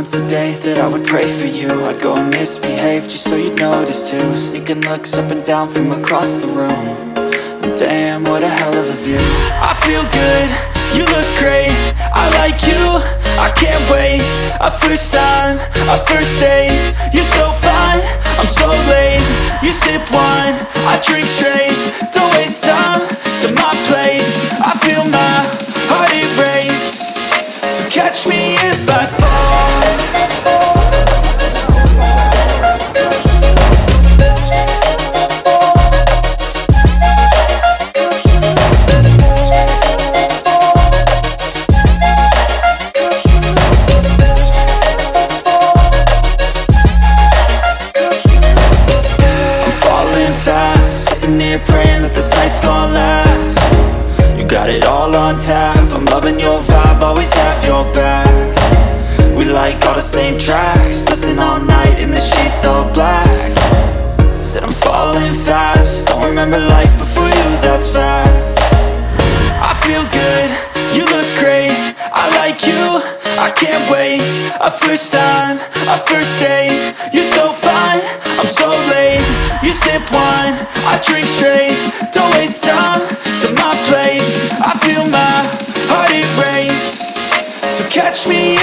once a day that I would pray for you. I'd go and misbehave just so you'd notice too. Sneaking looks up and down from across the room. And damn, what a hell of a view. I feel good, you look great, I like you, I can't wait. A first time, a first date, you're so fine, I'm so late. You sip wine, I drink straight. Don't waste time to my place. I feel my heart erase. So catch me if I fall. Praying that this night's gonna last. You got it all on tap, I'm loving your vibe, always have your back. We like all the same tracks, listen all night in the sheets all black. Said I'm falling fast, don't remember life before you, that's fact. I feel good, you look great, I like you, I can't wait. A first time, a first date, you're so fine, I'm so late. You sip wine, I drink straight. Don't waste time to my place. I feel my heart erase. So catch me